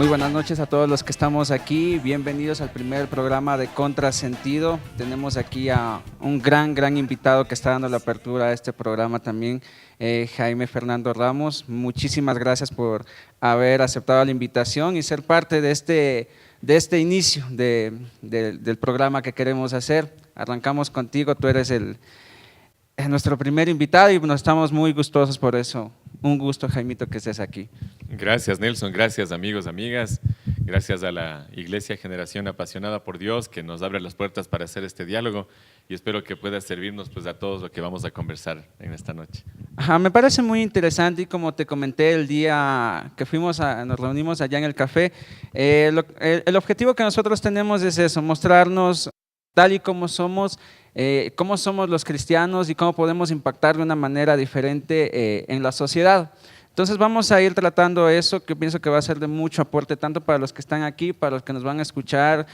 Muy buenas noches a todos los que estamos aquí. Bienvenidos al primer programa de Contrasentido. Tenemos aquí a un gran invitado que está dando la apertura a este programa también, Jaime Fernando Ramos. Muchísimas gracias por haber aceptado la invitación y ser parte de este inicio del programa que queremos hacer. Arrancamos contigo, tú eres nuestro primer invitado y nos estamos muy gustosos por eso. Un gusto, Jaimito, que estés aquí. Gracias, Nelson. Gracias, amigos, amigas. Gracias a la Iglesia Generación Apasionada por Dios que nos abre las puertas para hacer este diálogo y espero que pueda servirnos pues, a todos lo que vamos a conversar en esta noche. Ajá, me parece muy interesante y como te comenté el día que nos reunimos allá en el café, el objetivo que nosotros tenemos es eso, mostrarnos tal y como somos los cristianos y cómo podemos impactar de una manera diferente en la sociedad. Entonces vamos a ir tratando eso, que pienso que va a ser de mucho aporte tanto para los que están aquí, para los que nos van a escuchar,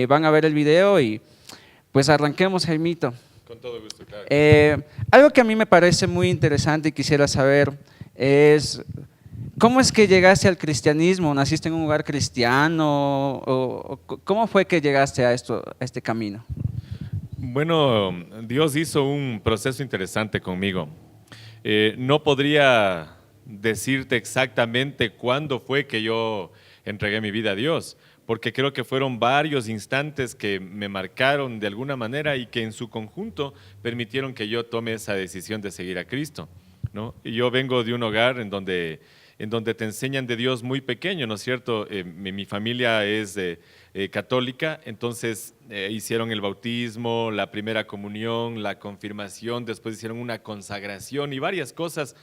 van a ver el video y pues arranquemos, Jaimito. Con todo gusto, claro. Algo que a mí me parece muy interesante y quisiera saber es ¿cómo es que llegaste al cristianismo? ¿Naciste en un hogar cristiano? ¿O cómo fue que llegaste a este camino? Bueno, Dios hizo un proceso interesante conmigo. No podría decirte exactamente cuándo fue que yo entregué mi vida a Dios, porque creo que fueron varios instantes que me marcaron de alguna manera y que en su conjunto permitieron que yo tome esa decisión de seguir a Cristo, ¿no? Y yo vengo de un hogar en donde te enseñan de Dios muy pequeño, ¿no es cierto? Mi familia es católica, entonces hicieron el bautismo, la primera comunión, la confirmación, después hicieron una consagración y varias cosas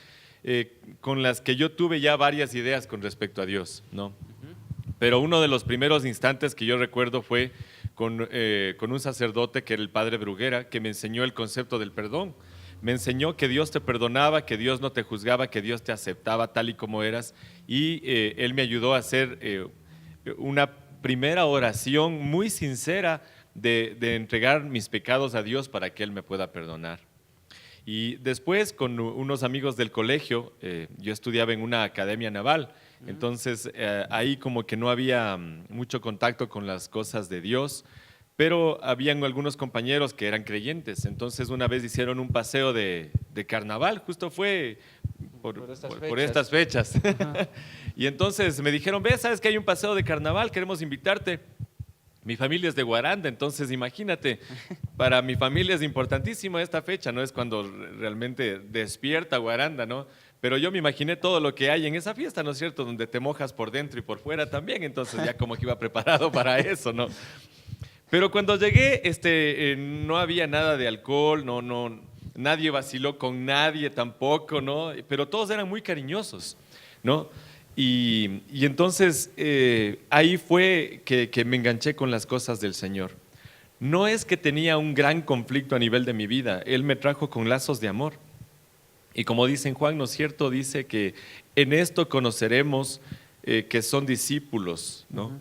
con las que yo tuve ya varias ideas con respecto a Dios, ¿no? Pero uno de los primeros instantes que yo recuerdo fue con un sacerdote que era el padre Bruguera, que me enseñó el concepto del perdón. Me enseñó que Dios te perdonaba, que Dios no te juzgaba, que Dios te aceptaba tal y como eras. Y él me ayudó a hacer una primera oración muy sincera de entregar mis pecados a Dios para que Él me pueda perdonar. Y después, con unos amigos del colegio, yo estudiaba en una academia naval, entonces ahí como que no había mucho contacto con las cosas de Dios, pero habían algunos compañeros que eran creyentes, entonces una vez hicieron un paseo de carnaval, justo fue por estas fechas. Y entonces me dijeron, ve, ¿sabes que hay un paseo de carnaval? Queremos invitarte. Mi familia es de Guaranda, entonces imagínate, para mi familia es importantísima esta fecha, ¿no? Es cuando realmente despierta Guaranda, ¿no? Pero yo me imaginé todo lo que hay en esa fiesta, ¿no es cierto? Donde te mojas por dentro y por fuera también, entonces ya como que iba preparado para eso, ¿no? Pero cuando llegué, no había nada de alcohol, nadie vaciló con nadie tampoco, ¿no? Pero todos eran muy cariñosos, ¿no? Y entonces ahí fue que me enganché con las cosas del Señor. No es que tenía un gran conflicto a nivel de mi vida, Él me trajo con lazos de amor. Y como dice en Juan, ¿no es cierto? Dice que en esto conoceremos que son discípulos, ¿no?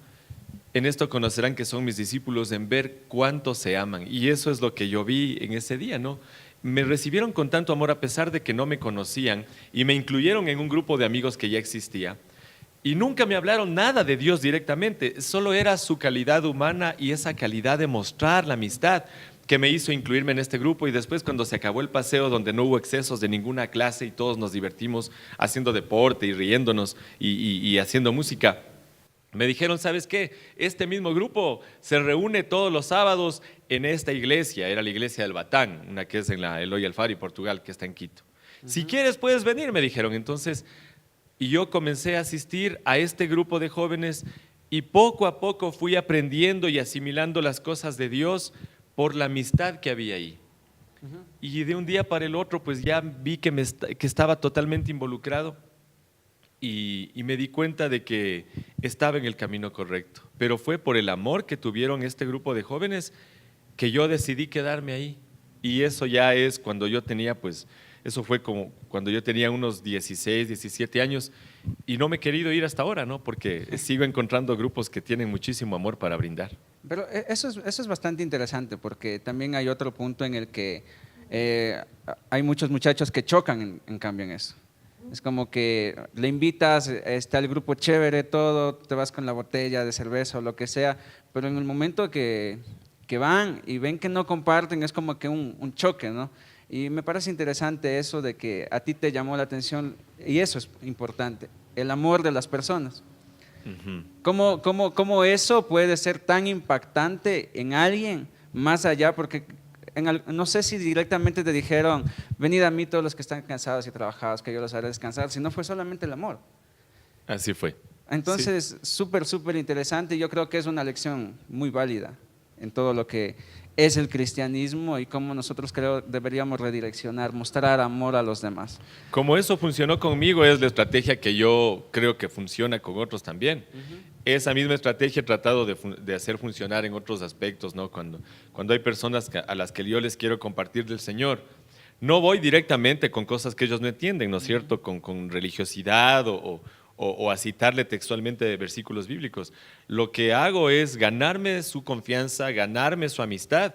En esto conocerán que son mis discípulos, en ver cuánto se aman. Y eso es lo que yo vi en ese día, ¿no? Me recibieron con tanto amor a pesar de que no me conocían y me incluyeron en un grupo de amigos que ya existía. Y nunca me hablaron nada de Dios directamente, solo era su calidad humana y esa calidad de mostrar la amistad que me hizo incluirme en este grupo. Y después, cuando se acabó el paseo, donde no hubo excesos de ninguna clase y todos nos divertimos haciendo deporte y riéndonos y haciendo música, me dijeron, ¿sabes qué? Este mismo grupo se reúne todos los sábados en esta iglesia, era la iglesia del Batán, una que es en la Eloy Alfari, Portugal, que está en Quito. Si quieres puedes venir, me dijeron. Entonces, y yo comencé a asistir a este grupo de jóvenes y poco a poco fui aprendiendo y asimilando las cosas de Dios por la amistad que había ahí. Y de un día para el otro, pues ya vi que estaba totalmente involucrado. Y me di cuenta de que estaba en el camino correcto. Pero fue por el amor que tuvieron este grupo de jóvenes que yo decidí quedarme ahí. Y eso ya es cuando yo tenía, pues, eso fue como cuando yo tenía unos 16, 17 años y no me he querido ir hasta ahora, ¿no? Porque sigo encontrando grupos que tienen muchísimo amor para brindar. Pero eso es bastante interesante porque también hay otro punto en el que hay muchos muchachos que chocan en cambio en eso. Es como que le invitas, está el grupo chévere, todo, te vas con la botella de cerveza o lo que sea, pero en el momento que van y ven que no comparten, es como que un choque, ¿no? Y me parece interesante eso de que a ti te llamó la atención, y eso es importante, el amor de las personas. Ujú. ¿Cómo eso puede ser tan impactante en alguien más allá? Porque no sé si directamente te dijeron, venid a mí todos los que están cansados y trabajados, que yo los haré descansar, si no fue solamente el amor. Así fue. Sí. Entonces, súper, súper interesante. Yo creo que es una lección muy válida en todo lo que es el cristianismo y cómo nosotros creo deberíamos redireccionar, mostrar amor a los demás. Como eso funcionó conmigo, es la estrategia que yo creo que funciona con otros también. Esa misma estrategia he tratado de hacer funcionar en otros aspectos, ¿no? Cuando hay personas a las que yo les quiero compartir del Señor, no voy directamente con cosas que ellos no entienden, ¿no es cierto? Con religiosidad o a citarle textualmente versículos bíblicos. Lo que hago es ganarme su confianza, ganarme su amistad.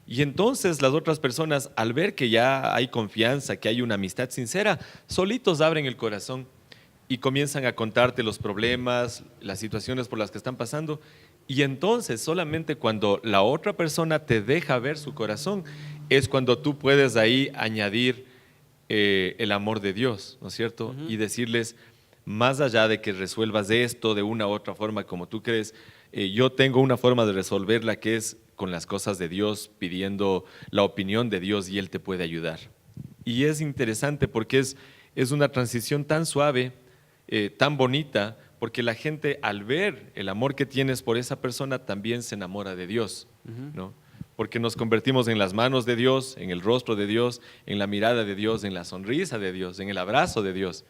Y entonces las otras personas, al ver que ya hay confianza, que hay una amistad sincera, solitos abren el corazón y comienzan a contarte los problemas, las situaciones por las que están pasando. Y entonces solamente cuando la otra persona te deja ver su corazón, es cuando tú puedes ahí añadir el amor de Dios, ¿no es cierto? Y decirles, más allá de que resuelvas esto de una u otra forma como tú crees, yo tengo una forma de resolverla que es con las cosas de Dios, pidiendo la opinión de Dios y Él te puede ayudar. Y es interesante porque es una transición tan suave, tan bonita, porque la gente al ver el amor que tienes por esa persona también se enamora de Dios, ¿no? Porque nos convertimos en las manos de Dios, en el rostro de Dios, en la mirada de Dios, en la sonrisa de Dios, en el abrazo de Dios.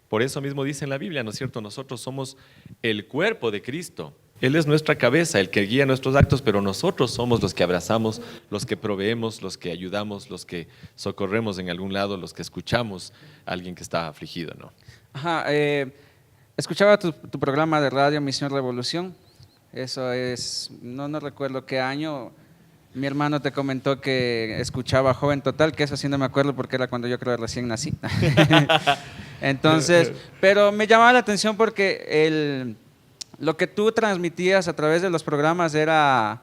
Por eso mismo dice en la Biblia, ¿no es cierto? Nosotros somos el cuerpo de Cristo. Él es nuestra cabeza, el que guía nuestros actos, pero nosotros somos los que abrazamos, los que proveemos, los que ayudamos, los que socorremos en algún lado, los que escuchamos a alguien que está afligido, ¿no? Ajá, escuchaba tu programa de radio Misión Revolución. Eso es, no recuerdo qué año. Mi hermano te comentó que escuchaba Joven Total, que eso sí no me acuerdo porque era cuando yo creo que recién nací. Entonces, pero me llamaba la atención porque lo que tú transmitías a través de los programas era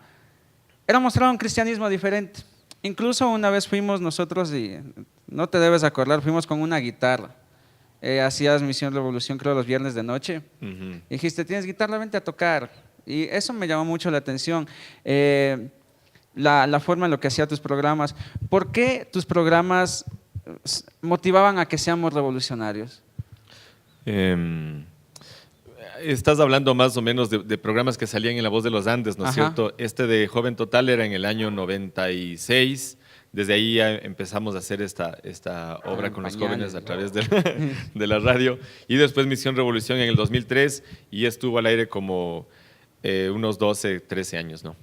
mostrar un cristianismo diferente. Incluso una vez fuimos nosotros, y no te debes acordar, fuimos con una guitarra. Hacías Misión Revolución, creo, los viernes de noche. Dijiste, tienes guitarra, vente a tocar. Y eso me llamó mucho la atención. La forma en lo que hacía tus programas. ¿Por qué tus programas motivaban a que seamos revolucionarios? Estás hablando más o menos de programas que salían en La Voz de los Andes, ¿no es cierto? Este de Joven Total era en el año 96. Desde ahí ya empezamos a hacer esta obra con los jóvenes a través de la radio. Y después Misión Revolución en el 2003 y estuvo al aire como unos 12, 13 años, ¿no?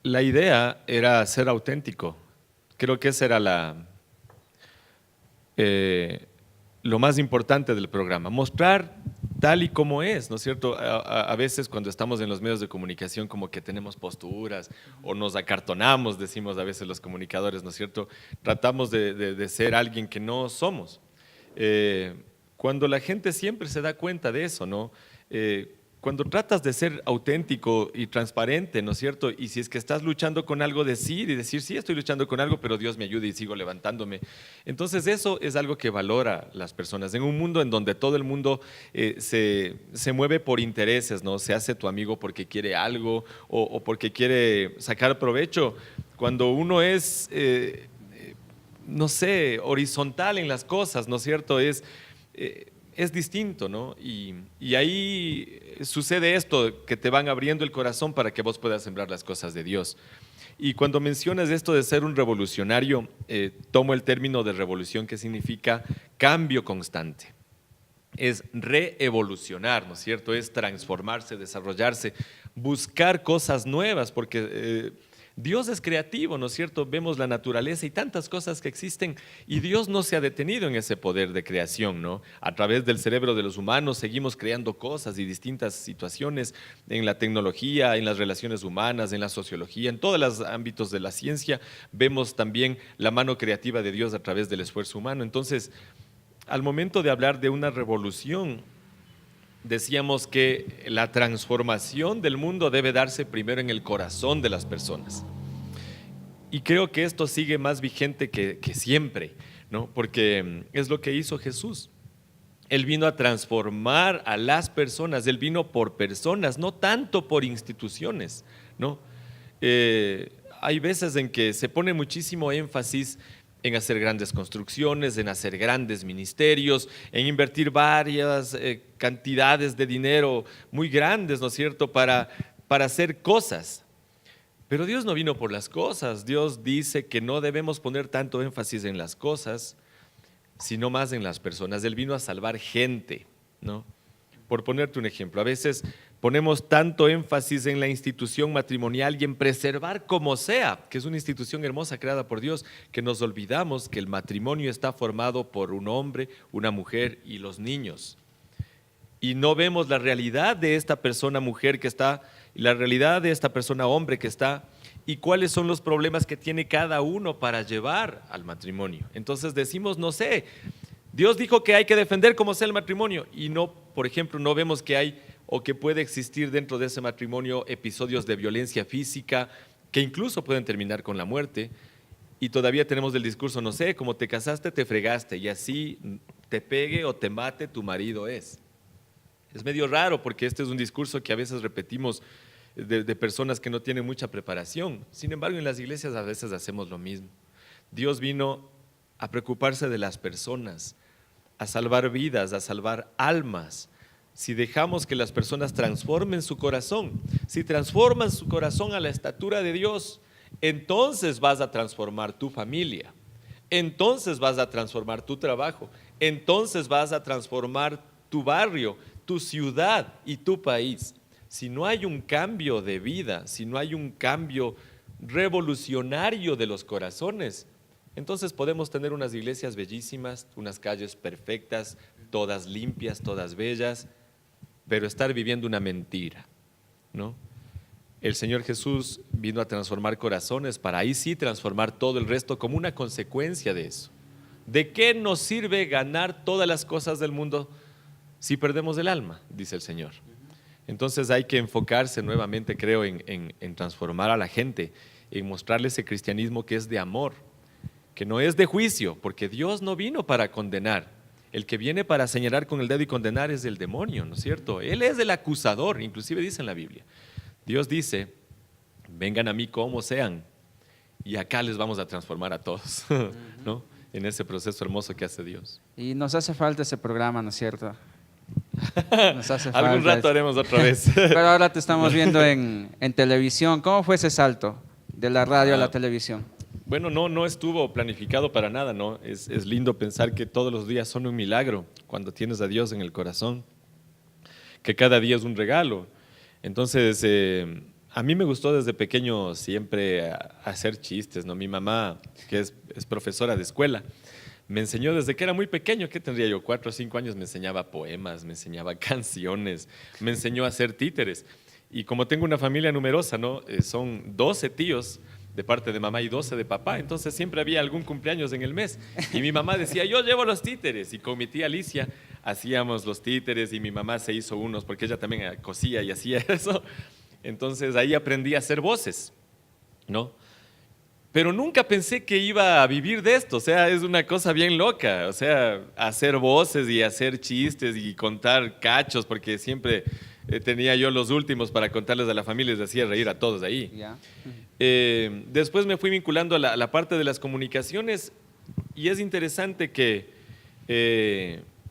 La idea era ser auténtico. Creo que esa era lo más importante del programa, mostrar tal y como es, ¿no es cierto? A veces cuando estamos en los medios de comunicación como que tenemos posturas o nos acartonamos, decimos a veces los comunicadores, ¿no es cierto? Tratamos de ser alguien que no somos. Cuando la gente siempre se da cuenta de eso, ¿no? Cuando tratas de ser auténtico y transparente, ¿no es cierto? Y si es que estás luchando con algo, decir sí, estoy luchando con algo, pero Dios me ayuda y sigo levantándome. Entonces eso es algo que valora las personas. En un mundo en donde todo el mundo se mueve por intereses, ¿no? Se hace tu amigo porque quiere algo o porque quiere sacar provecho. Cuando uno es, no sé, horizontal en las cosas, ¿no es cierto? Es distinto, ¿no? Y ahí sucede esto, que te van abriendo el corazón para que vos puedas sembrar las cosas de Dios. Y cuando mencionas esto de ser un revolucionario, tomo el término de revolución que significa cambio constante. Es reevolucionar, ¿no es cierto? Es transformarse, desarrollarse, buscar cosas nuevas, porque Dios es creativo, ¿no es cierto? Vemos la naturaleza y tantas cosas que existen y Dios no se ha detenido en ese poder de creación, ¿no? A través del cerebro de los humanos seguimos creando cosas y distintas situaciones en la tecnología, en las relaciones humanas, en la sociología, en todos los ámbitos de la ciencia. Vemos también la mano creativa de Dios a través del esfuerzo humano. Entonces, al momento de hablar de una revolución, decíamos que la transformación del mundo debe darse primero en el corazón de las personas. Y creo que esto sigue más vigente que siempre, ¿no? Porque es lo que hizo Jesús. Él vino a transformar a las personas, Él vino por personas, no tanto por instituciones, ¿no? Hay veces en que se pone muchísimo énfasis en hacer grandes construcciones, en hacer grandes ministerios, en invertir varias cantidades de dinero muy grandes, ¿no es cierto?, para hacer cosas. Pero Dios no vino por las cosas. Dios dice que no debemos poner tanto énfasis en las cosas, sino más en las personas. Él vino a salvar gente, ¿no? Por ponerte un ejemplo, a veces ponemos tanto énfasis en la institución matrimonial y en preservar como sea, que es una institución hermosa creada por Dios, que nos olvidamos que el matrimonio está formado por un hombre, una mujer y los niños. Y no vemos la realidad de esta persona mujer que está, la realidad de esta persona hombre que está, y cuáles son los problemas que tiene cada uno para llevar al matrimonio. Entonces decimos, no sé, Dios dijo que hay que defender como sea el matrimonio, y no, por ejemplo, no vemos que hay o que puede existir dentro de ese matrimonio episodios de violencia física que incluso pueden terminar con la muerte, y todavía tenemos el discurso, no sé, como te casaste, te fregaste, y así te pegue o te mate, tu marido es. Es medio raro porque este es un discurso que a veces repetimos de personas que no tienen mucha preparación. Sin embargo, en las iglesias a veces hacemos lo mismo. Dios vino a preocuparse de las personas, a salvar vidas, a salvar almas. Si dejamos que las personas transformen su corazón, si transforman su corazón a la estatura de Dios, entonces vas a transformar tu familia, entonces vas a transformar tu trabajo, entonces vas a transformar tu barrio, tu ciudad y tu país. Si no hay un cambio de vida, si no hay un cambio revolucionario de los corazones, entonces podemos tener unas iglesias bellísimas, unas calles perfectas, todas limpias, todas bellas, pero estar viviendo una mentira, ¿no? El Señor Jesús vino a transformar corazones para ahí sí transformar todo el resto como una consecuencia de eso. ¿De qué nos sirve ganar todas las cosas del mundo si perdemos el alma?, dice el Señor. Entonces hay que enfocarse nuevamente, creo, en transformar a la gente, en mostrarle ese cristianismo que es de amor, que no es de juicio, porque Dios no vino para condenar. El que viene para señalar con el dedo y condenar es el demonio, ¿no es cierto? Él es el acusador, inclusive dice en la Biblia. Dios dice, vengan a mí como sean, y acá les vamos a transformar a todos, ¿no? En ese proceso hermoso que hace Dios. Y nos hace falta ese programa, ¿no es cierto? Nos hace falta. Algún rato haremos otra vez. Pero ahora te estamos viendo en televisión. ¿Cómo fue ese salto de la radio a la televisión? Bueno, no estuvo planificado para nada, ¿no? Es lindo pensar que todos los días son un milagro cuando tienes a Dios en el corazón, que cada día es un regalo. Entonces, a mí me gustó desde pequeño siempre hacer chistes, ¿no? Mi mamá, que es profesora de escuela, me enseñó desde que era muy pequeño, ¿qué tendría yo? 4 o 5 años, me enseñaba poemas, me enseñaba canciones, me enseñó a hacer títeres. Y como tengo una familia numerosa, ¿no? Son 12 tíos de parte de mamá y 12 de papá, entonces siempre había algún cumpleaños en el mes. Y mi mamá decía, yo llevo los títeres. Y con mi tía Alicia hacíamos los títeres y mi mamá se hizo unos porque ella también cosía y hacía eso. Entonces ahí aprendí a hacer voces, ¿no? Pero nunca pensé que iba a vivir de esto, o sea, es una cosa bien loca, o sea, hacer voces y hacer chistes y contar cachos, porque siempre tenía yo los últimos para contarles a la familia, les hacía reír a todos ahí. Ya. Después me fui vinculando a la parte de las comunicaciones y es interesante que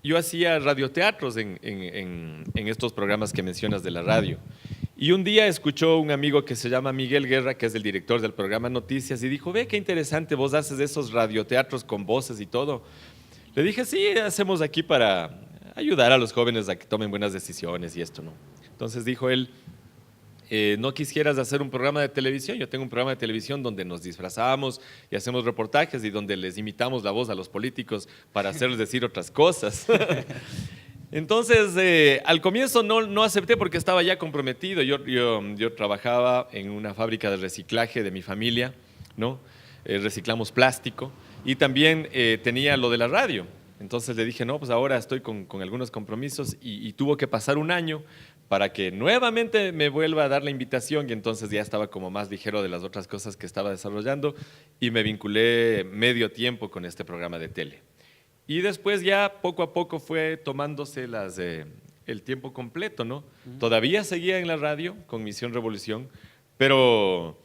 yo hacía radioteatros en estos programas que mencionas de la radio. Y un día escuchó un amigo que se llama Miguel Guerra, que es el director del programa Noticias, y dijo, ve qué interesante, vos haces esos radioteatros con voces y todo. Le dije, sí, hacemos aquí para ayudar a los jóvenes a que tomen buenas decisiones y esto, ¿no? Entonces dijo él, ¿no quisieras hacer un programa de televisión? Yo tengo un programa de televisión donde nos disfrazamos y hacemos reportajes y donde les imitamos la voz a los políticos para hacerles decir otras cosas. Entonces, al comienzo no acepté porque estaba ya comprometido. Yo trabajaba en una fábrica de reciclaje de mi familia, ¿no? Reciclamos plástico y también tenía lo de la radio. Entonces le dije, no, pues ahora estoy con algunos compromisos y tuvo que pasar un año para que nuevamente me vuelva a dar la invitación y entonces ya estaba como más ligero de las otras cosas que estaba desarrollando y me vinculé medio tiempo con este programa de tele. Y después ya poco a poco fue tomándose el tiempo completo, ¿no? Todavía seguía en la radio con Misión Revolución, pero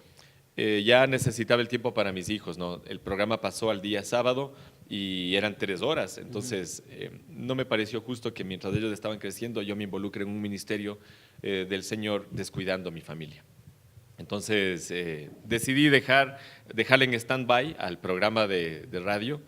ya necesitaba el tiempo para mis hijos, ¿no? El programa pasó al día sábado y eran 3 horas, entonces no me pareció justo que mientras ellos estaban creciendo yo me involucre en un ministerio del Señor descuidando a mi familia. Entonces decidí dejarle en stand-by al programa de radio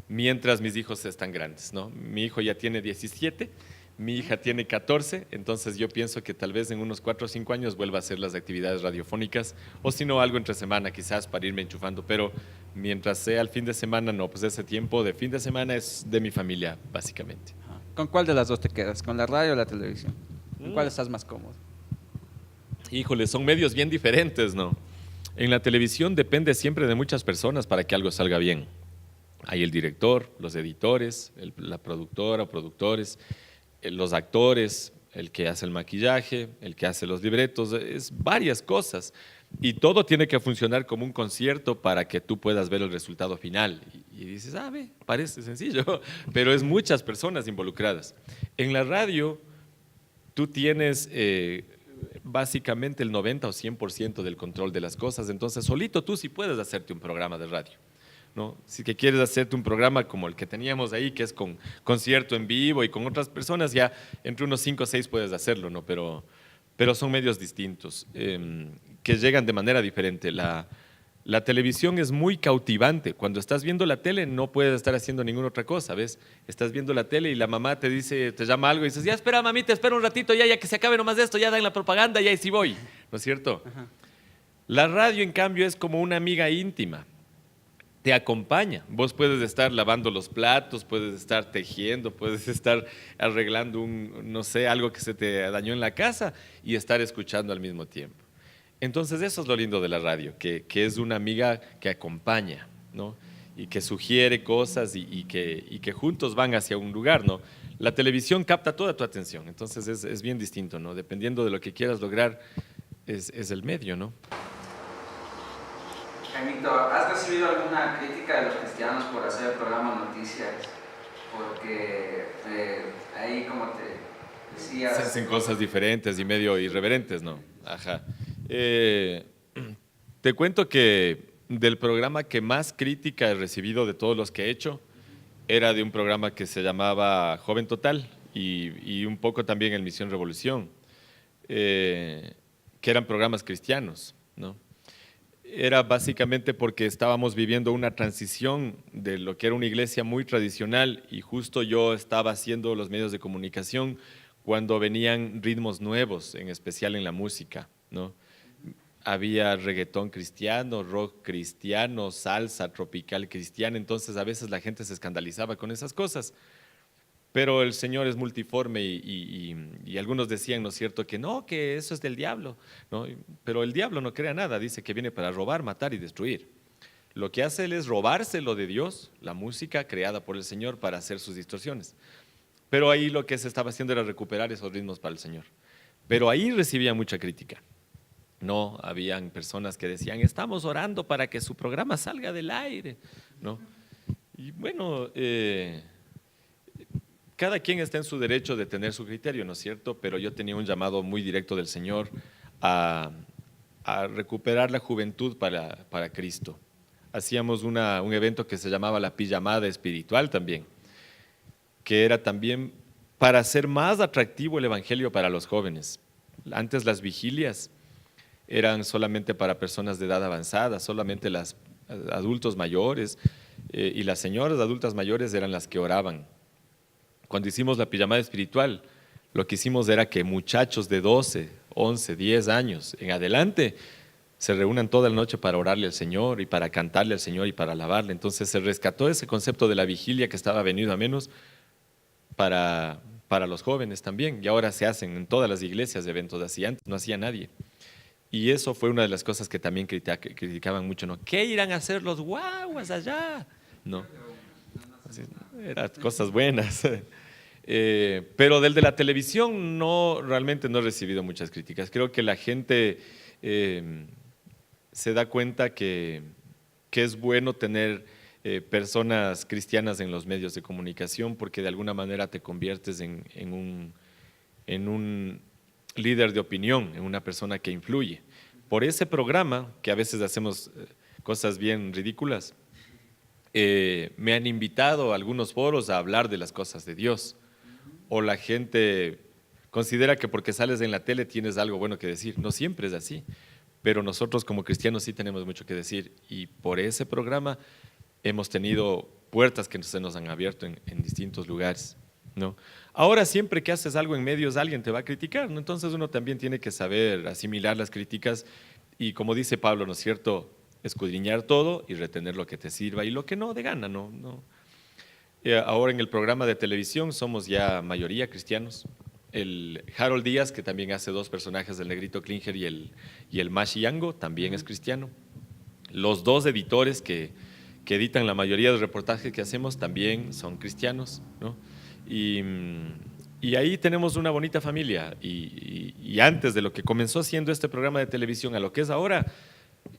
mientras mis hijos están grandes, ¿no? Mi hijo ya tiene 17, mi hija tiene 14, entonces yo pienso que tal vez en unos 4 o 5 años vuelva a hacer las actividades radiofónicas, o si no, algo entre semana quizás para irme enchufando, pero mientras sea el fin de semana, no, pues ese tiempo de fin de semana es de mi familia, básicamente. ¿Con cuál de las dos te quedas? ¿Con la radio o la televisión? ¿En cuál estás más cómodo? Híjole, son medios bien diferentes, ¿no? En la televisión depende siempre de muchas personas para que algo salga bien. Hay el director, los editores, la productora o productores, los actores, el que hace el maquillaje, el que hace los libretos, es varias cosas. Y todo tiene que funcionar como un concierto para que tú puedas ver el resultado final. Y dices, ve, parece sencillo, pero es muchas personas involucradas. En la radio, tú tienes básicamente el 90 o 100% del control de las cosas, entonces solito tú sí puedes hacerte un programa de radio, ¿no? Si que quieres hacerte un programa como el que teníamos ahí, que es con concierto en vivo y con otras personas, ya entre unos 5 o 6 puedes hacerlo, ¿no? Pero son medios distintos, que llegan de manera diferente. La televisión es muy cautivante. Cuando estás viendo la tele no puedes estar haciendo ninguna otra cosa, ¿ves? Estás viendo la tele y la mamá te dice, te llama algo y dices, ya espera mami, te espero un ratito, ya que se acabe nomás esto, ya dan la propaganda, ya y sí voy, ¿no es cierto? Ajá. La radio, en cambio, es como una amiga íntima. Te acompaña. Vos puedes estar lavando los platos, puedes estar tejiendo, puedes estar arreglando no sé, algo que se te dañó en la casa y estar escuchando al mismo tiempo. Entonces eso es lo lindo de la radio, que es una amiga que acompaña, ¿no? Y que sugiere cosas y que juntos van hacia un lugar, ¿no? La televisión capta toda tu atención, entonces es bien distinto, ¿no? Dependiendo de lo que quieras lograr, es el medio, ¿no? Jaimito, ¿has recibido alguna crítica de los cristianos por hacer el programa Noticias? Porque ahí, como te decía... Se hacen cosas diferentes y medio irreverentes, ¿no? Ajá. Te cuento que del programa que más crítica he recibido de todos los que he hecho, era de un programa que se llamaba Joven Total y un poco también el Misión Revolución, que eran programas cristianos, ¿no? Era básicamente porque estábamos viviendo una transición de lo que era una iglesia muy tradicional y justo yo estaba haciendo los medios de comunicación cuando venían ritmos nuevos, en especial en la música, ¿no? Había reggaetón cristiano, rock cristiano, salsa tropical cristiana, entonces a veces la gente se escandalizaba con esas cosas. Pero el Señor es multiforme y algunos decían, ¿no es cierto?, que no, que eso es del diablo, ¿no? Pero el diablo no crea nada, dice que viene para robar, matar y destruir. Lo que hace él es robarse lo de Dios, la música creada por el Señor para hacer sus distorsiones. Pero ahí lo que se estaba haciendo era recuperar esos ritmos para el Señor. Pero ahí recibía mucha crítica. No, habían personas que decían, estamos orando para que su programa salga del aire, ¿no? Y bueno... cada quien está en su derecho de tener su criterio, ¿no es cierto? Pero yo tenía un llamado muy directo del Señor a recuperar la juventud para Cristo. Hacíamos un evento que se llamaba la pijamada espiritual también, que era también para hacer más atractivo el evangelio para los jóvenes. Antes las vigilias eran solamente para personas de edad avanzada, solamente los adultos mayores y las señoras adultas mayores eran las que oraban. Cuando hicimos la pijamada espiritual, lo que hicimos era que muchachos de 12, 11, 10 años en adelante se reúnan toda la noche para orarle al Señor y para cantarle al Señor y para alabarle. Entonces se rescató ese concepto de la vigilia que estaba venido a menos para los jóvenes también. Y ahora se hacen en todas las iglesias eventos así. Antes no hacía nadie. Y eso fue una de las cosas que también criticaban mucho, ¿no? ¿Qué irán a hacer los guaguas allá? No. Así, eran cosas buenas. Pero del de la televisión realmente no he recibido muchas críticas. Creo que la gente se da cuenta que es bueno tener personas cristianas en los medios de comunicación porque de alguna manera te conviertes en un líder de opinión, en una persona que influye. Por ese programa, que a veces hacemos cosas bien ridículas, me han invitado a algunos foros a hablar de las cosas de Dios. O la gente considera que porque sales en la tele tienes algo bueno que decir. No siempre es así, pero nosotros como cristianos sí tenemos mucho que decir. Y por ese programa hemos tenido puertas que se nos han abierto en distintos lugares, ¿no? Ahora, siempre que haces algo en medios, alguien te va a criticar, ¿no? Entonces uno también tiene que saber asimilar las críticas y, como dice Pablo, ¿no es cierto?, escudriñar todo y retener lo que te sirva y lo que no de gana, ¿no? Ahora en el programa de televisión somos ya mayoría cristianos. El Harold Díaz, que también hace dos personajes del Negrito Klinger y el Mashi Yango, también es cristiano. Los dos editores que editan la mayoría de los reportajes que hacemos también son cristianos, ¿no? Y ahí tenemos una bonita familia. Y antes de lo que comenzó siendo este programa de televisión a lo que es ahora,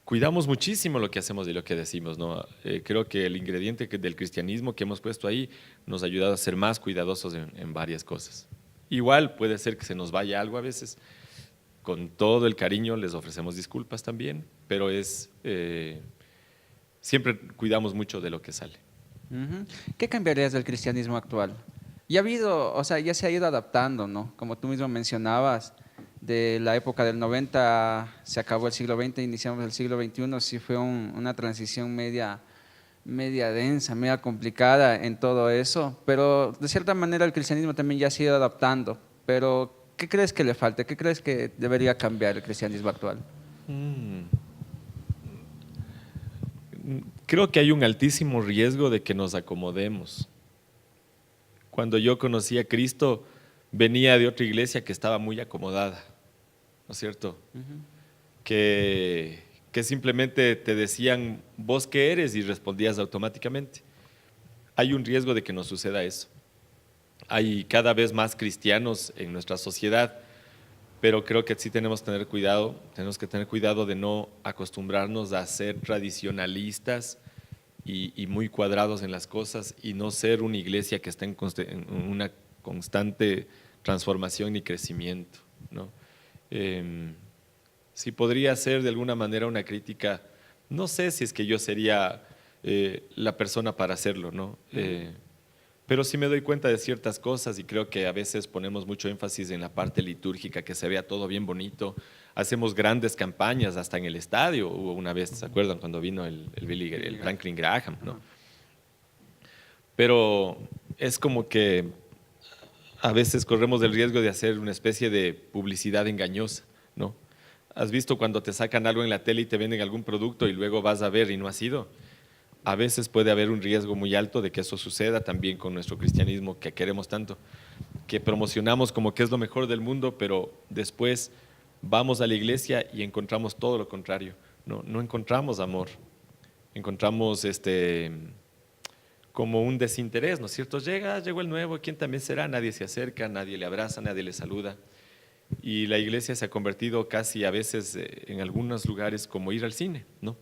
cuidamos muchísimo lo que hacemos y lo que decimos, ¿no? Creo que el ingrediente del cristianismo que hemos puesto ahí nos ha ayudado a ser más cuidadosos en varias cosas. Igual puede ser que se nos vaya algo a veces. Con todo el cariño les ofrecemos disculpas también, pero siempre cuidamos mucho de lo que sale. ¿Qué cambiarías del cristianismo actual? Ya ha habido, o sea, ya se ha ido adaptando, ¿no? Como tú mismo mencionabas, de la época del 90 se acabó el siglo XX, iniciamos el siglo XXI, sí fue una transición media densa, media complicada en todo eso, pero de cierta manera el cristianismo también ya se ha ido adaptando. Pero, ¿qué crees que le falta? ¿Qué crees que debería cambiar el cristianismo actual? Creo que hay un altísimo riesgo de que nos acomodemos. Cuando yo conocí a Cristo, venía de otra iglesia que estaba muy acomodada, ¿no es cierto? Que simplemente te decían, ¿vos qué eres? Y respondías automáticamente. Hay un riesgo de que nos suceda eso. Hay cada vez más cristianos en nuestra sociedad, pero creo que sí tenemos que tener cuidado de no acostumbrarnos a ser tradicionalistas y muy cuadrados en las cosas y no ser una iglesia que está en una constante transformación y crecimiento, ¿no? Si podría ser de alguna manera una crítica, no sé si es que yo sería la persona para hacerlo, ¿no? Pero sí me doy cuenta de ciertas cosas y creo que a veces ponemos mucho énfasis en la parte litúrgica, que se vea todo bien bonito. Hacemos grandes campañas hasta en el estadio. Hubo una vez, ¿se acuerdan? Cuando vino el Franklin Graham, ¿no? Pero es como que a veces corremos el riesgo de hacer una especie de publicidad engañosa, ¿no? ¿Has visto cuando te sacan algo en la tele y te venden algún producto y luego vas a ver y no ha sido? A veces puede haber un riesgo muy alto de que eso suceda también con nuestro cristianismo que queremos tanto, que promocionamos como que es lo mejor del mundo, pero después vamos a la iglesia y encontramos todo lo contrario. No encontramos amor, encontramos como un desinterés, ¿no es cierto? Llegó el nuevo, ¿quién también será? Nadie se acerca, nadie le abraza, nadie le saluda. Y la iglesia se ha convertido casi a veces en algunos lugares como ir al cine, ¿no?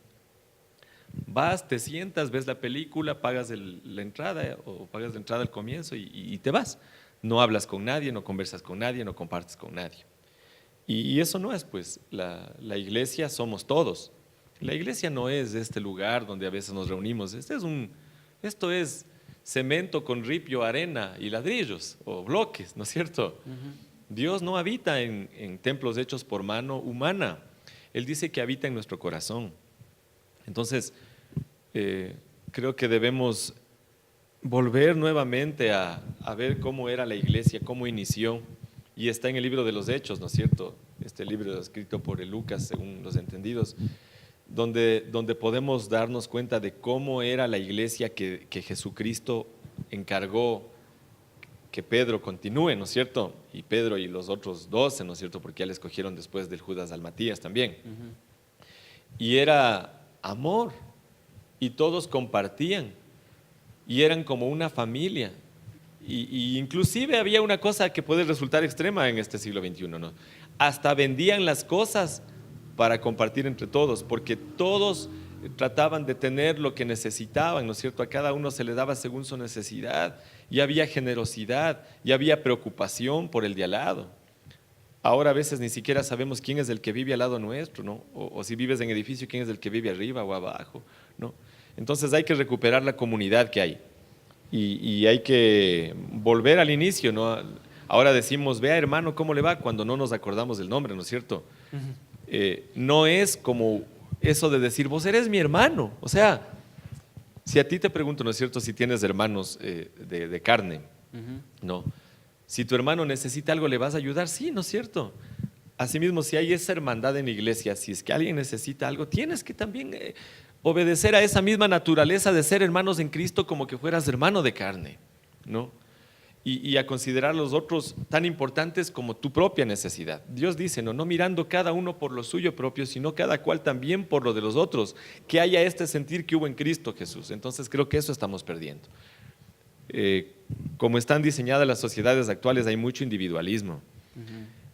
Vas, te sientas, ves la película, pagas la entrada o pagas la entrada al comienzo y te vas. No hablas con nadie, no conversas con nadie, no compartes con nadie. Y eso no es, pues, la iglesia somos todos. La iglesia no es este lugar donde a veces nos reunimos. Esto es cemento con ripio, arena y ladrillos o bloques, ¿no es cierto? Dios no habita en templos hechos por mano humana. Él dice que habita en nuestro corazón. Entonces, creo que debemos volver nuevamente a ver cómo era la iglesia, cómo inició, y está en el libro de los Hechos, ¿no es cierto? Este libro escrito por el Lucas, según los entendidos, donde podemos darnos cuenta de cómo era la iglesia que Jesucristo encargó que Pedro continúe, ¿no es cierto? Y Pedro y los otros 12, ¿no es cierto? Porque ya le escogieron después del Judas al Matías también. Y era amor, y todos compartían. y eran como una familia. Y inclusive había una cosa que puede resultar extrema en este siglo XXI, ¿no? Hasta vendían las cosas para compartir entre todos, porque todos trataban de tener lo que necesitaban, ¿no es cierto? A cada uno se le daba según su necesidad, y había generosidad, y había preocupación por el de al lado. Ahora a veces ni siquiera sabemos quién es el que vive al lado nuestro, ¿no? O si vives en edificio, quién es el que vive arriba o abajo, ¿no? Entonces hay que recuperar la comunidad que hay, y hay que volver al inicio, ¿no? Ahora decimos, vea hermano, ¿cómo le va? Cuando no nos acordamos del nombre, ¿no es cierto? No es como eso de decir, vos eres mi hermano. O sea, si a ti te pregunto, ¿no es cierto?, si tienes hermanos de carne, ¿no? Si tu hermano necesita algo, ¿le vas a ayudar? Sí, ¿no es cierto? Asimismo, si hay esa hermandad en la iglesia, si es que alguien necesita algo, tienes que también obedecer a esa misma naturaleza de ser hermanos en Cristo como que fueras hermano de carne, ¿no? Y a considerar a los otros tan importantes como tu propia necesidad. Dios dice, no mirando cada uno por lo suyo propio, sino cada cual también por lo de los otros, que haya este sentir que hubo en Cristo Jesús. Entonces creo que eso estamos perdiendo. Como están diseñadas las sociedades actuales, hay mucho individualismo.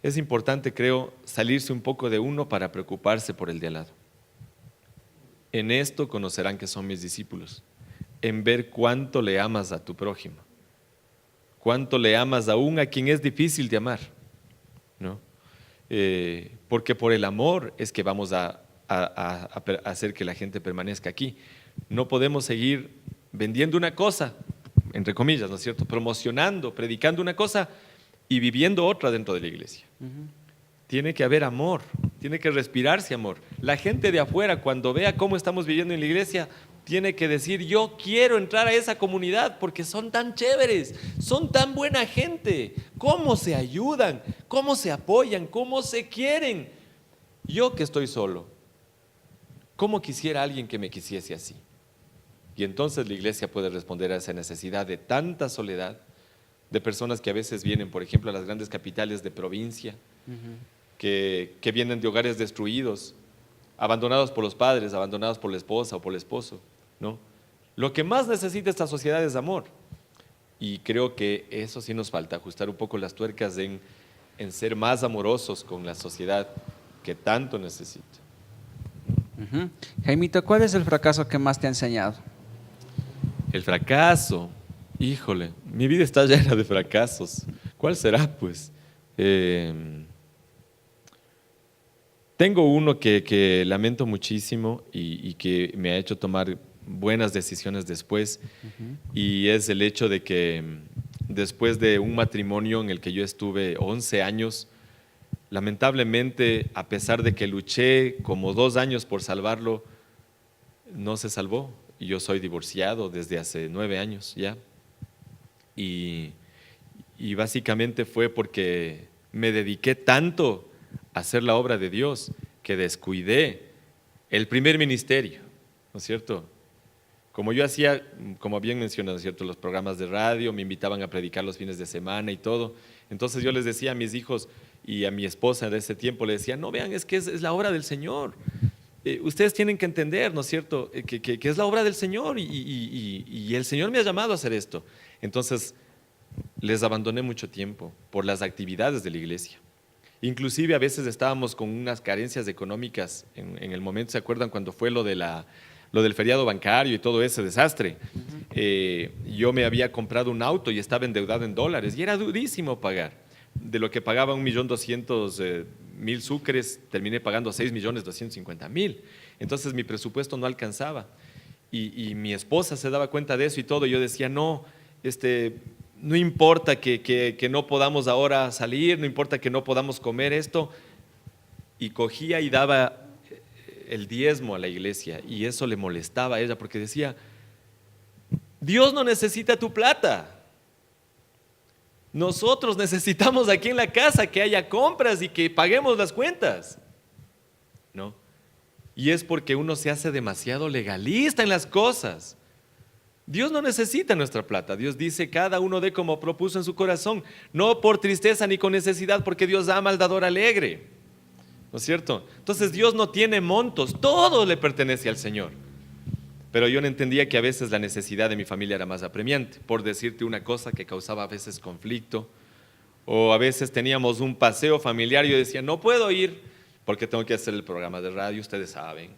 Es importante, creo, salirse un poco de uno para preocuparse por el de al lado. En esto conocerán que son mis discípulos, en ver cuánto le amas a tu prójimo, cuánto le amas aún a quien es difícil de amar, ¿no? Porque por el amor es que vamos a hacer que la gente permanezca aquí. No podemos seguir vendiendo una cosa, entre comillas, ¿no es cierto?, promocionando, predicando una cosa y viviendo otra dentro de la iglesia. Tiene que haber amor, tiene que respirarse amor. La gente de afuera, cuando vea cómo estamos viviendo en la iglesia, tiene que decir, yo quiero entrar a esa comunidad porque son tan chéveres, son tan buena gente, cómo se ayudan, cómo se apoyan, cómo se quieren. Yo que estoy solo, ¿cómo quisiera alguien que me quisiese así? Y entonces la iglesia puede responder a esa necesidad de tanta soledad, de personas que a veces vienen, por ejemplo, a las grandes capitales de provincia, que vienen de hogares destruidos, abandonados por los padres, abandonados por la esposa o por el esposo, ¿no? Lo que más necesita esta sociedad es amor. Y creo que eso sí nos falta, ajustar un poco las tuercas en ser más amorosos con la sociedad que tanto necesita. Jaimito, ¿cuál es el fracaso que más te ha enseñado? El fracaso, híjole, mi vida está llena de fracasos. ¿Cuál será, pues? Tengo uno que lamento muchísimo y que me ha hecho tomar buenas decisiones después, y es el hecho de que después de un matrimonio en el que yo estuve 11 años, lamentablemente, a pesar de que luché como 2 años por salvarlo, no se salvó. Y yo soy divorciado desde hace 9 años ya. Y básicamente fue porque me dediqué tanto a hacer la obra de Dios que descuidé el primer ministerio, ¿no es cierto? Como yo hacía, como bien mencionado, ¿no es cierto?, los programas de radio, me invitaban a predicar los fines de semana y todo. Entonces yo les decía a mis hijos y a mi esposa de ese tiempo, le decía, no, vean, es que es la obra del Señor. Ustedes tienen que entender, ¿no es cierto?, que es la obra del Señor y el Señor me ha llamado a hacer esto. Entonces les abandoné mucho tiempo por las actividades de la iglesia. Inclusive a veces estábamos con unas carencias económicas en el momento, ¿se acuerdan cuando fue lo del feriado bancario y todo ese desastre? Yo me había comprado un auto y estaba endeudado en dólares y era durísimo pagar. De lo que pagaba 1.200.000 sucres, terminé pagando 6.250.000. Entonces mi presupuesto no alcanzaba. Y mi esposa se daba cuenta de eso y todo. Y yo decía, no, no importa que no podamos ahora salir, no importa que no podamos comer esto. Y cogía y daba el diezmo a la iglesia. Y eso le molestaba a ella porque decía, Dios no necesita tu plata. Nosotros necesitamos aquí en la casa que haya compras y que paguemos las cuentas, ¿no? Y es porque uno se hace demasiado legalista en las cosas. Dios no necesita nuestra plata. Dios dice, cada uno dé como propuso en su corazón, no por tristeza ni con necesidad, porque Dios ama al dador alegre, ¿no es cierto? Entonces Dios no tiene montos, todo le pertenece al Señor. Pero yo no entendía que a veces la necesidad de mi familia era más apremiante, por decirte una cosa que causaba a veces conflicto, o a veces teníamos un paseo familiar y yo decía, no puedo ir porque tengo que hacer el programa de radio, ustedes saben.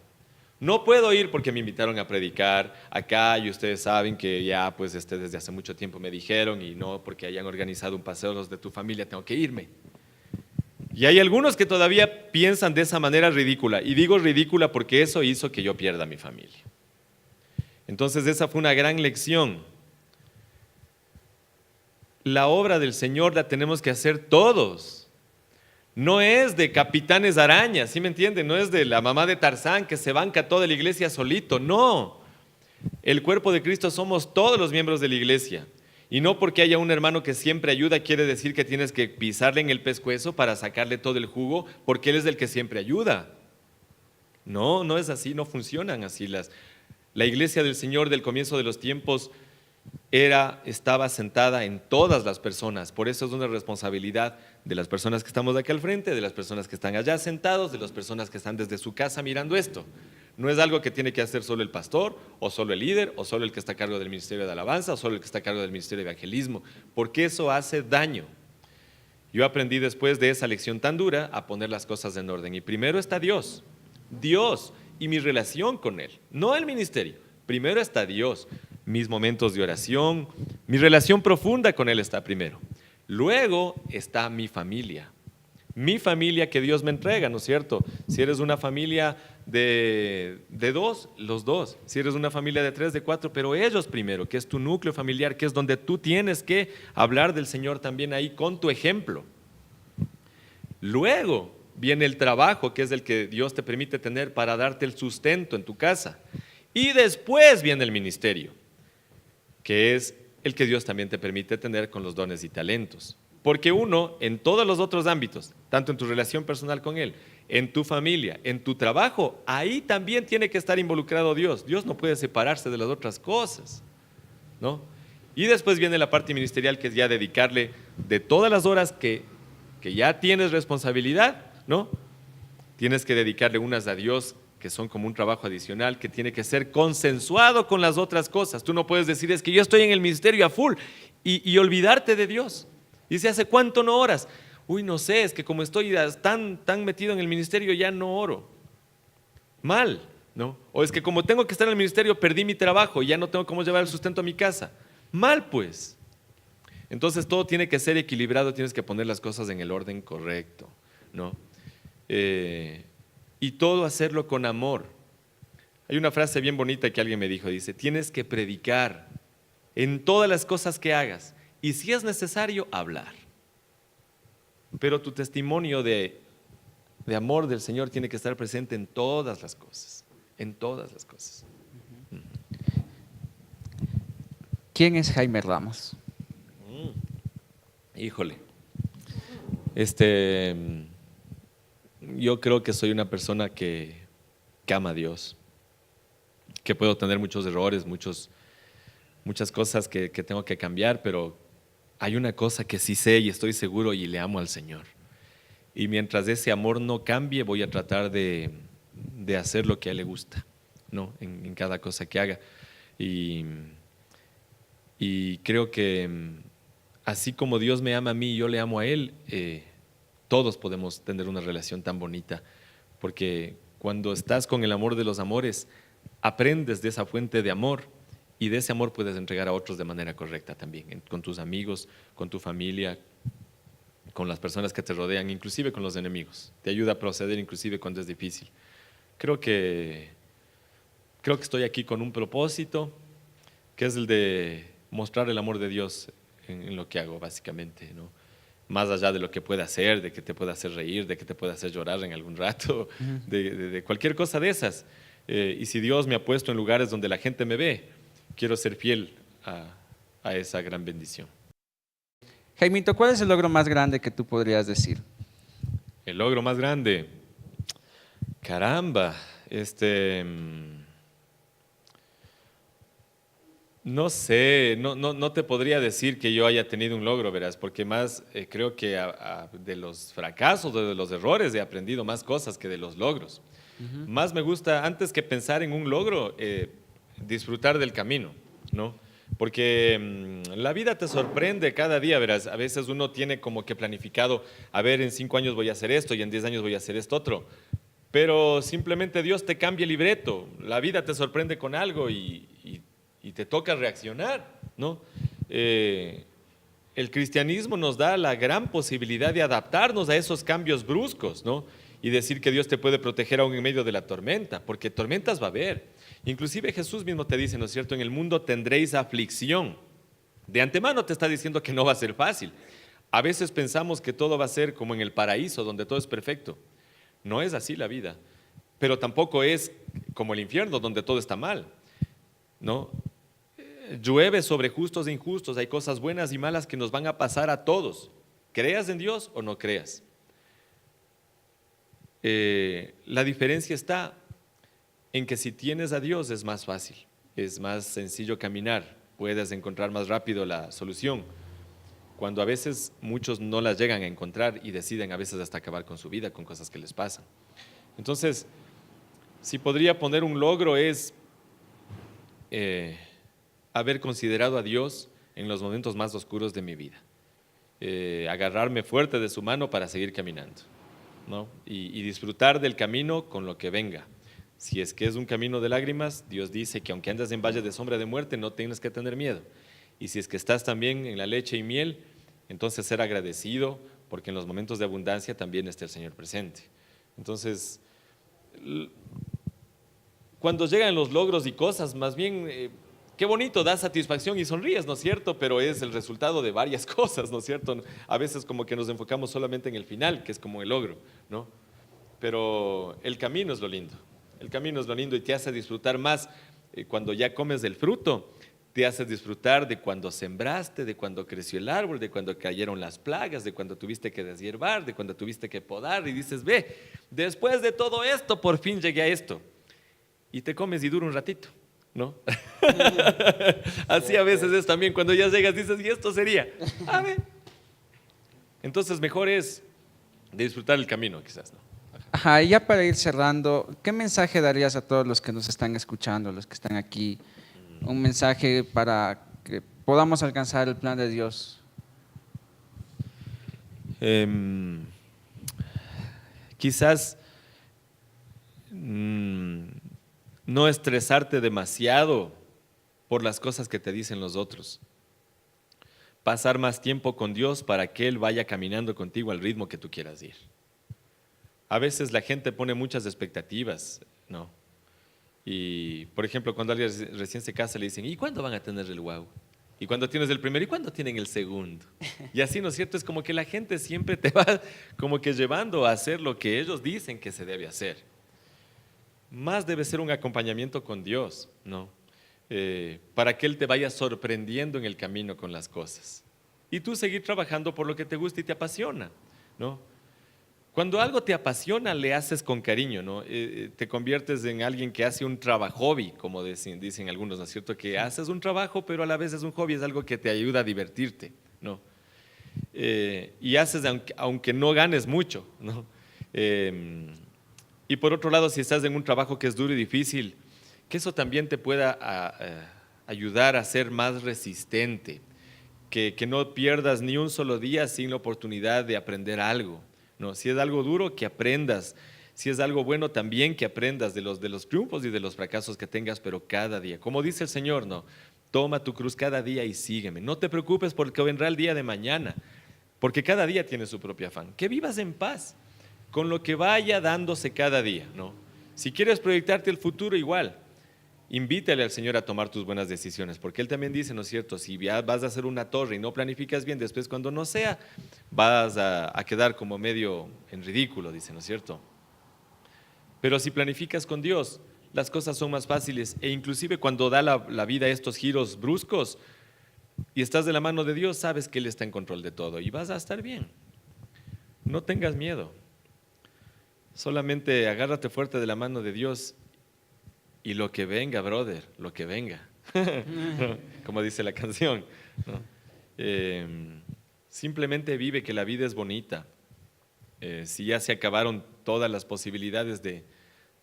No puedo ir porque me invitaron a predicar acá y ustedes saben que ya pues desde hace mucho tiempo me dijeron y no porque hayan organizado un paseo los de tu familia tengo que irme. Y hay algunos que todavía piensan de esa manera ridícula, y digo ridícula porque eso hizo que yo pierda a mi familia. Entonces esa fue una gran lección. La obra del Señor la tenemos que hacer todos. No es de capitanes arañas, ¿sí me entienden? No es de la mamá de Tarzán que se banca toda la iglesia solito, no. El cuerpo de Cristo somos todos los miembros de la iglesia. Y no porque haya un hermano que siempre ayuda quiere decir que tienes que pisarle en el pescuezo para sacarle todo el jugo porque él es el que siempre ayuda. No, no es así, no funcionan así. La iglesia del Señor del comienzo de los tiempos estaba sentada en todas las personas. Por eso es una responsabilidad de las personas que estamos aquí al frente, de las personas que están allá sentados, de las personas que están desde su casa mirando esto. No es algo que tiene que hacer solo el pastor, o solo el líder, o solo el que está a cargo del ministerio de alabanza, o solo el que está a cargo del ministerio de evangelismo, porque eso hace daño. Yo aprendí después de esa lección tan dura a poner las cosas en orden. Y primero está Dios y mi relación con Él, no el ministerio. Primero está Dios, mis momentos de oración, mi relación profunda con Él está primero. Luego está mi familia que Dios me entrega, ¿no es cierto? Si eres una familia de dos, los dos. Si eres una familia de 3, de 4, pero ellos primero, que es tu núcleo familiar, que es donde tú tienes que hablar del Señor también ahí con tu ejemplo. Luego viene el trabajo, que es el que Dios te permite tener para darte el sustento en tu casa. Y después viene el ministerio, que es el que Dios también te permite tener con los dones y talentos. Porque uno, en todos los otros ámbitos, tanto en tu relación personal con Él, en tu familia, en tu trabajo, ahí también tiene que estar involucrado Dios. Dios no puede separarse de las otras cosas, ¿no? Y después viene la parte ministerial, que es ya dedicarle de todas las horas que ya tienes responsabilidad, ¿no? Tienes que dedicarle unas a Dios, que son como un trabajo adicional, que tiene que ser consensuado con las otras cosas. Tú no puedes decir, es que yo estoy en el ministerio a full, y olvidarte de Dios. Dice, ¿hace cuánto no oras? Uy, no sé, es que como estoy tan metido en el ministerio ya no oro. Mal, ¿no? O es que como tengo que estar en el ministerio perdí mi trabajo y ya no tengo cómo llevar el sustento a mi casa. Mal, pues. Entonces todo tiene que ser equilibrado, tienes que poner las cosas en el orden correcto, ¿no? Y todo hacerlo con amor. Hay una frase bien bonita que alguien me dijo, dice, tienes que predicar en todas las cosas que hagas. Y si es necesario, hablar. Pero tu testimonio de amor del Señor tiene que estar presente en todas las cosas. En todas las cosas. ¿Quién es Jaime Ramos? Híjole. Yo creo que soy una persona que ama a Dios. Que puedo tener muchos errores, muchas cosas que tengo que cambiar, pero hay una cosa que sí sé y estoy seguro y le amo al Señor. Y mientras ese amor no cambie, voy a tratar de hacer lo que a Él le gusta, ¿no? En cada cosa que haga. Y creo que así como Dios me ama a mí y yo le amo a Él, todos podemos tener una relación tan bonita. Porque cuando estás con el amor de los amores, aprendes de esa fuente de amor. Y de ese amor puedes entregar a otros de manera correcta también, con tus amigos, con tu familia, con las personas que te rodean, inclusive con los enemigos. Te ayuda a proceder inclusive cuando es difícil. Creo que estoy aquí con un propósito, que es el de mostrar el amor de Dios en lo que hago, básicamente, ¿no? Más allá de lo que pueda hacer, de que te pueda hacer reír, de que te pueda hacer llorar en algún rato, de cualquier cosa de esas. Y si Dios me ha puesto en lugares donde la gente me ve, quiero ser fiel a esa gran bendición. Jaimito, ¿cuál es el logro más grande que tú podrías decir? El logro más grande. Caramba, no sé, no te podría decir que yo haya tenido un logro, verás, porque más creo que de los fracasos, de los errores he aprendido más cosas que de los logros. Más me gusta, antes que pensar en un logro, disfrutar del camino, ¿no? Porque la vida te sorprende cada día, verás. A veces uno tiene como que planificado, a ver, en 5 años voy a hacer esto y en 10 años voy a hacer esto otro. Pero simplemente Dios te cambia el libreto. La vida te sorprende con algo y te toca reaccionar, ¿no? El cristianismo nos da la gran posibilidad de adaptarnos a esos cambios bruscos, ¿no? Y decir que Dios te puede proteger aún en medio de la tormenta, porque tormentas va a haber. Inclusive Jesús mismo te dice, ¿no es cierto? En el mundo tendréis aflicción. De antemano te está diciendo que no va a ser fácil. A veces pensamos que todo va a ser como en el paraíso, donde todo es perfecto. No es así la vida, pero tampoco es como el infierno, donde todo está mal, ¿no? Llueve sobre justos e injustos, hay cosas buenas y malas que nos van a pasar a todos, creas en Dios o no creas. La diferencia está en que si tienes a Dios es más fácil, es más sencillo caminar, puedes encontrar más rápido la solución, cuando a veces muchos no las llegan a encontrar y deciden a veces hasta acabar con su vida, con cosas que les pasan. Entonces, si podría poner un logro es haber considerado a Dios en los momentos más oscuros de mi vida, agarrarme fuerte de su mano para seguir caminando, ¿no? Y disfrutar del camino con lo que venga. Si es que es un camino de lágrimas, Dios dice que aunque andas en valle de sombra de muerte, no tienes que tener miedo. Y si es que estás también en la leche y miel, entonces ser agradecido, porque en los momentos de abundancia también está el Señor presente. Entonces, cuando llegan los logros y cosas, más bien, qué bonito, da satisfacción y sonríes, ¿no es cierto? Pero es el resultado de varias cosas, ¿no es cierto? A veces como que nos enfocamos solamente en el final, que es como el logro, ¿no? Pero el camino es lo lindo. El camino es lo lindo y te hace disfrutar más cuando ya comes del fruto, te hace disfrutar de cuando sembraste, de cuando creció el árbol, de cuando cayeron las plagas, de cuando tuviste que deshiervar, de cuando tuviste que podar y dices, ve, después de todo esto, por fin llegué a esto. Y te comes y dura un ratito, ¿no? Así a veces es también, cuando ya llegas dices, ¿y esto sería? A ver. Entonces mejor es de disfrutar el camino, quizás, ¿no? Ajá, y ya para ir cerrando, ¿qué mensaje darías a todos los que nos están escuchando, los que están aquí? Un mensaje para que podamos alcanzar el plan de Dios. Quizás no estresarte demasiado por las cosas que te dicen los otros. Pasar más tiempo con Dios para que Él vaya caminando contigo al ritmo que tú quieras ir. A veces la gente pone muchas expectativas, ¿no? Y, por ejemplo, cuando alguien recién se casa le dicen, ¿y cuándo van a tener el guau? Y cuando tienes el primero, ¿y cuándo tienen el segundo? Y así, ¿no es cierto? Es como que la gente siempre te va como que llevando a hacer lo que ellos dicen que se debe hacer. Más debe ser un acompañamiento con Dios, ¿no? Para que Él te vaya sorprendiendo en el camino con las cosas. Y tú seguir trabajando por lo que te gusta y te apasiona, ¿no? Cuando algo te apasiona, le haces con cariño, ¿no? Te conviertes en alguien que hace un trabajo hobby, como dicen algunos, ¿no es cierto? Que haces un trabajo, pero a la vez es un hobby, es algo que te ayuda a divertirte, ¿no? Y haces aunque no ganes mucho, ¿no? Y por otro lado, si estás en un trabajo que es duro y difícil, que eso también te pueda ayudar a ser más resistente, que no pierdas ni un solo día sin la oportunidad de aprender algo. No, si es algo duro, que aprendas. Si es algo bueno, también que aprendas de los triunfos y de los fracasos que tengas, pero cada día. Como dice el Señor, no, toma tu cruz cada día y sígueme. No te preocupes porque vendrá el día de mañana, porque cada día tiene su propio afán. Que vivas en paz con lo que vaya dándose cada día, ¿no? Si quieres proyectarte el futuro, igual. Invítale al Señor a tomar tus buenas decisiones, porque Él también dice, ¿no es cierto? Si vas a hacer una torre y no planificas bien, después cuando no sea, vas a quedar como medio en ridículo, dice, ¿no es cierto? Pero si planificas con Dios, las cosas son más fáciles e inclusive cuando da la vida estos giros bruscos y estás de la mano de Dios, sabes que Él está en control de todo y vas a estar bien. No tengas miedo, solamente agárrate fuerte de la mano de Dios. Y lo que venga, brother, lo que venga, como dice la canción, ¿no? Simplemente vive que la vida es bonita. Si ya se acabaron todas las posibilidades de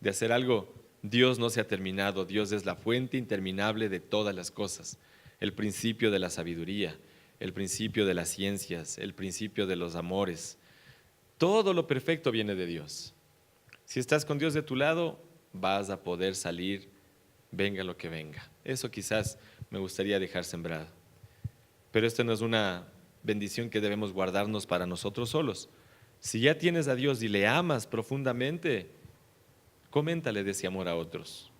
hacer algo, Dios no se ha terminado, Dios es la fuente interminable de todas las cosas, el principio de la sabiduría, el principio de las ciencias, el principio de los amores. Todo lo perfecto viene de Dios. Si estás con Dios de tu lado, vas a poder salir, venga lo que venga. Eso quizás me gustaría dejar sembrado. Pero esto no es una bendición que debemos guardarnos para nosotros solos. Si ya tienes a Dios y le amas profundamente, coméntale de ese amor a otros.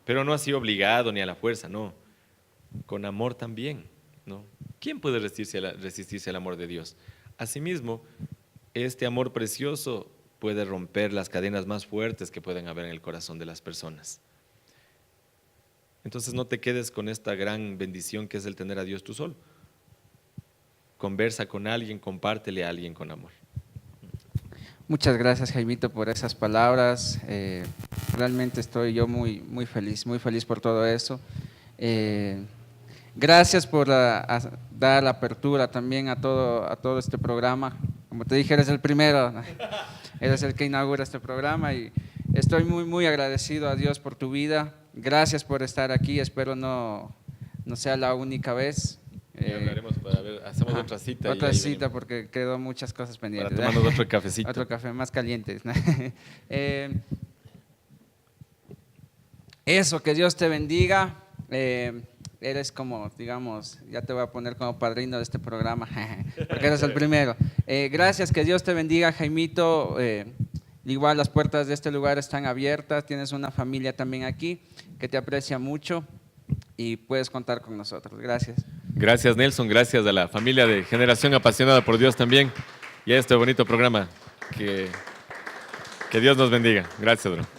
Pero no así obligado ni a la fuerza, no. Con amor también, ¿no? ¿Quién puede resistirse al amor de Dios? Asimismo, este amor precioso puede romper las cadenas más fuertes que pueden haber en el corazón de las personas. Entonces no te quedes con esta gran bendición que es el tener a Dios tú solo. Conversa con alguien, compártele a alguien con amor. Muchas gracias, Jaimito, por esas palabras. Realmente estoy yo muy feliz por todo eso. Gracias por dar la apertura también a todo este programa. Como te dije, eres el primero, eres el que inaugura este programa y estoy muy agradecido a Dios por tu vida. Gracias por estar aquí, espero no sea la única vez. Hablaremos para ver, hacemos otra cita. Otra cita porque quedó muchas cosas pendientes. Para tomarnos otro cafecito. Otro café más caliente. Eso, que Dios te bendiga. Eres como, digamos, ya te voy a poner como padrino de este programa, porque eres el primero. Gracias, que Dios te bendiga, Jaimito. Igual las puertas de este lugar están abiertas, tienes una familia también aquí que te aprecia mucho y puedes contar con nosotros. Gracias. Gracias, Nelson, gracias a la familia de Generación Apasionada por Dios también y a este bonito programa. Que Dios nos bendiga. Gracias, bro.